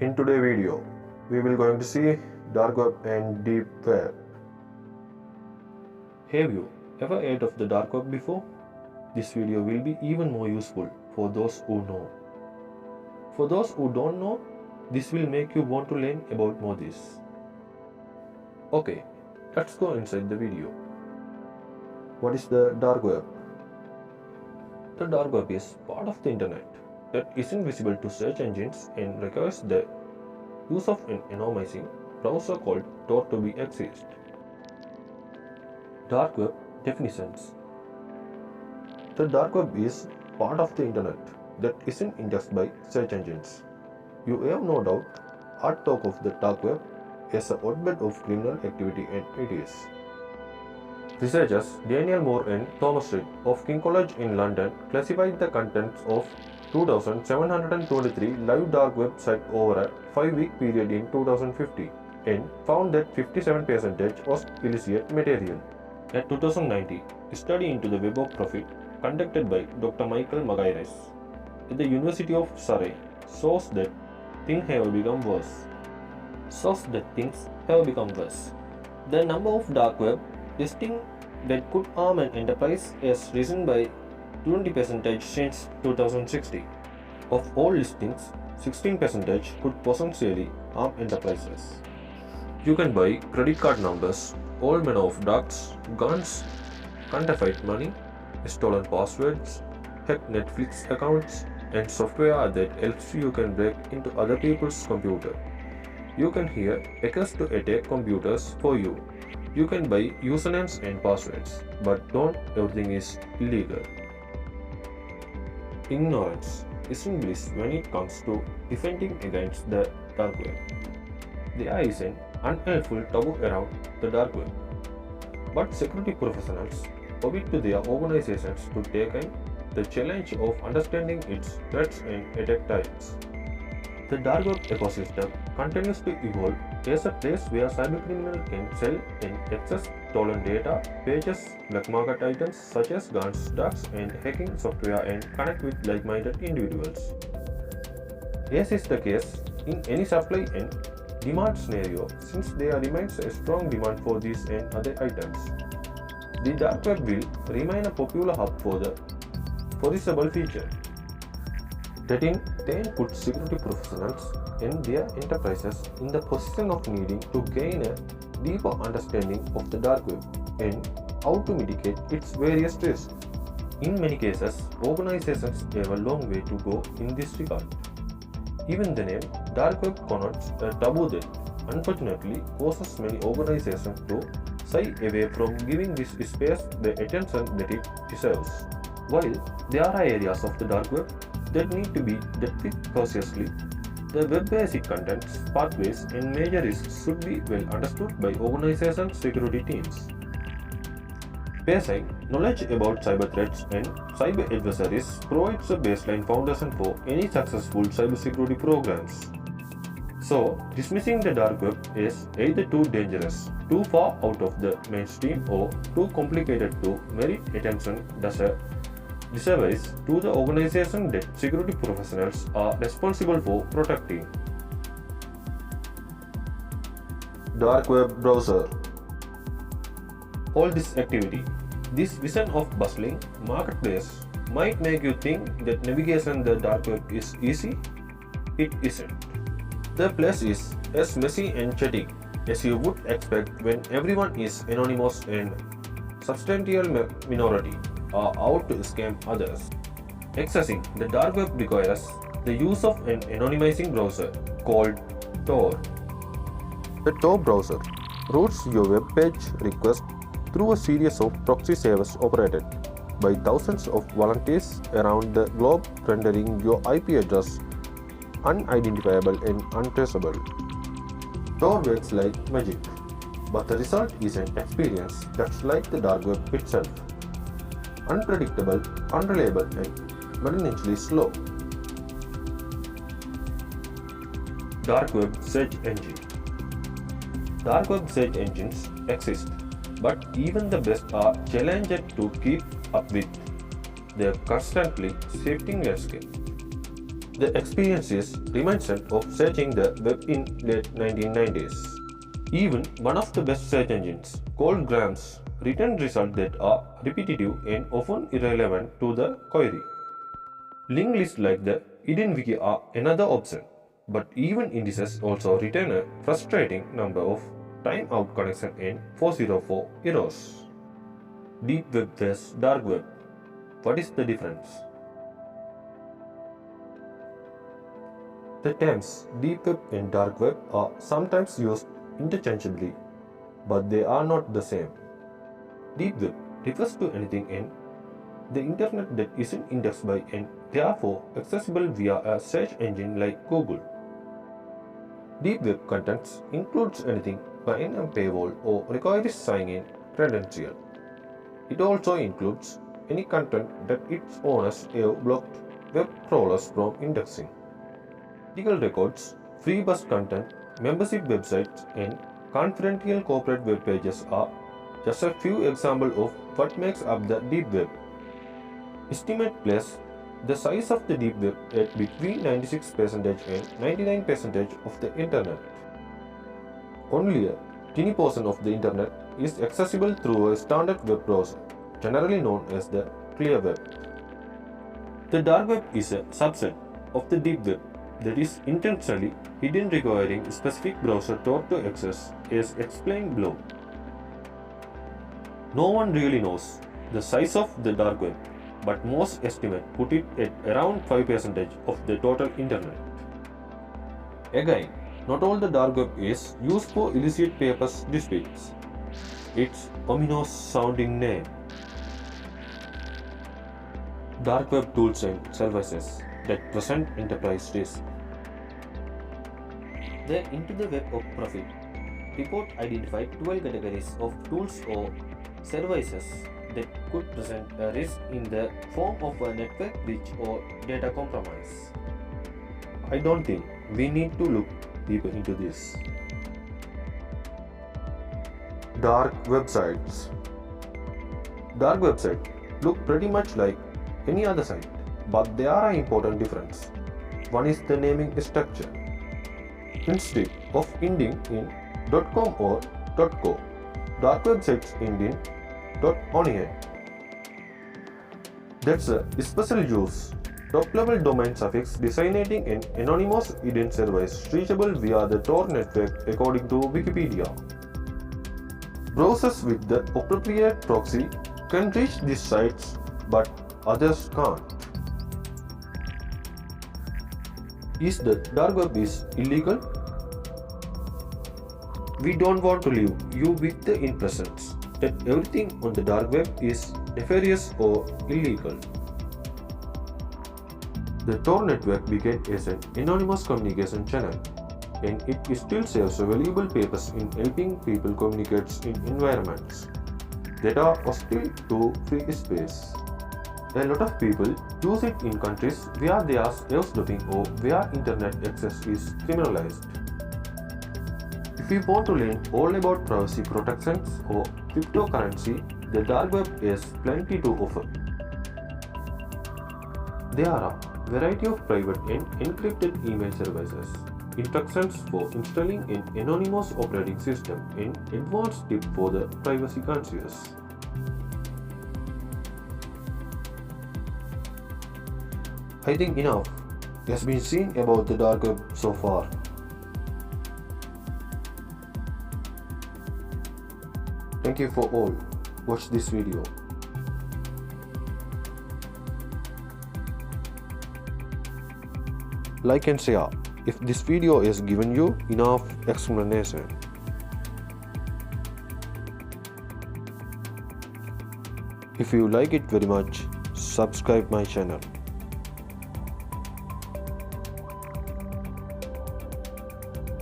In today's video, we will going to see dark web and deep web. Have you ever heard of the dark web before? This video will be even more useful for those who know. For those who don't know, this will make you want to learn about more this. Okay, let's go inside the video. What is the dark web? The dark web is part of the internet that isn't visible to search engines and requires the use of an anonymizing browser called Tor to be exist. Dark web definitions. The dark web is part of the internet that isn't indexed by search engines. You have no doubt heard talk of the dark web as a hotbed of criminal activity, and it is. Researchers Daniel Moore and Thomas Reed of King College in London classified the contents of 2,723 live dark web sites over a 5-week period in 2050 and found that 57% was illicit material. A 2090 study into the web of profit conducted by Dr. Michael Magalhaes at the University of Surrey shows that things have become worse. The number of dark web listings that could harm an enterprise has risen by 20% since 2060. Of all listings, 16% could potentially harm enterprises. You can buy credit card numbers, all manner of drugs, guns, counterfeit money, stolen passwords, hacked Netflix accounts, and software that helps you can break into other people's computer. You can hear hackers to attack computers for you. You can buy usernames and passwords, but don't everything is illegal. Ignorance isn't bliss when it comes to defending against the dark web. There is an unhelpful taboo around the dark web, but security professionals owe it to their organizations to take on the challenge of understanding its threats and attack types. The dark web ecosystem continues to evolve as a place where cybercriminals can sell and access stolen data, pages, black market items such as guns, drugs, and hacking software and connect with like-minded individuals. As is the case in any supply and demand scenario, since there remains a strong demand for these and other items, the dark web will remain a popular hub for the foreseeable future. That in turn puts security professionals and their enterprises in the position of needing to gain a deeper understanding of the dark web and how to mitigate its various risks. In many cases, organizations have a long way to go in this regard. Even the name dark web connotes a taboo that unfortunately causes many organizations to shy away from giving this space the attention that it deserves. While there are areas of the dark web that need to be dealt with cautiously, the web-basic contents, pathways, and major risks should be well understood by organizations' security teams. Basic knowledge about cyber threats and cyber adversaries provides a baseline foundation for any successful cybersecurity programs. So, dismissing the dark web is either too dangerous, too far out of the mainstream, or too complicated to merit attention does a disservice to the organization that security professionals are responsible for protecting. Dark web browser. All this activity, this vision of bustling marketplace might make you think that navigation the dark web is easy. It isn't. The place is as messy and chaotic as you would expect when everyone is anonymous and substantial minority are out to scam others. Accessing the dark web requires the use of an anonymizing browser called Tor. The Tor browser routes your web page request through a series of proxy servers operated by thousands of volunteers around the globe, rendering your IP address unidentifiable and untraceable. Tor works like magic, but the result is an experience that's like the dark web itself. Unpredictable, unreliable, and potentially slow. Dark web search engine. Dark web search engines exist, but even the best are challenged to keep up with their constantly shifting landscape. The experience is reminiscent of searching the web in late 1990s. Even one of the best search engines, called Grams, returned results that are repetitive and often irrelevant to the query. Linked lists like the hidden wiki are another option, but even indices also return a frustrating number of timeout connection and 404 errors. Deep web vs dark web. What is the difference? The terms deep web and dark web are sometimes used interchangeably, but they are not the same. Deep web refers to anything in the internet that isn't indexed by and therefore accessible via a search engine like Google. Deep web contents includes anything behind a paywall or requires sign-in credential. It also includes any content that its owners have blocked web crawlers from indexing. Legal records, free bus content, membership websites, and confidential corporate web pages are just a few examples of what makes up the deep web. Estimate place the size of the deep web at between 96% and 99% of the internet. Only a tiny portion of the internet is accessible through a standard web browser, generally known as the clear web. The dark web is a subset of the deep web that is intentionally hidden, requiring a specific browser tor to access, as explained below. No one really knows the size of the dark web, but most estimates put it at around 5% of the total internet. Again, not all the dark web is used for illicit papers disputes. Its ominous sounding name. Dark web tools and services that present enterprise risk. The Into the Web of Profit report identified 12 categories of tools or services that could present a risk in the form of a network breach or data compromise. I don't think we need to look deeper into this. Dark websites. Dark websites look pretty much like any other site, but there are an important difference. One is the naming structure. Instead of ending in .com or .co, dark websites end in .onion. That's a special use top-level domain suffix designating an anonymous hidden service reachable via the Tor network according to Wikipedia. Browsers with the appropriate proxy can reach these sites, but others can't. Is the dark web is illegal? We don't want to leave you with the impressions that everything on the dark web is nefarious or illegal. The Tor network began as an anonymous communication channel, and it still serves valuable purpose in helping people communicate in environments that are hostile to free space. A lot of people use it in countries where there is eavesdropping or where internet access is criminalized. If you want to learn all about privacy protections or cryptocurrency, the dark web has plenty to offer. There are a variety of private and encrypted email services, instructions for installing an anonymous operating system, and advanced tips for the privacy conscious. I think enough has been seen about the dark web so far. Thank you for all. Watch this video. Like and share if this video has given you enough explanation. If you like it very much, subscribe my channel.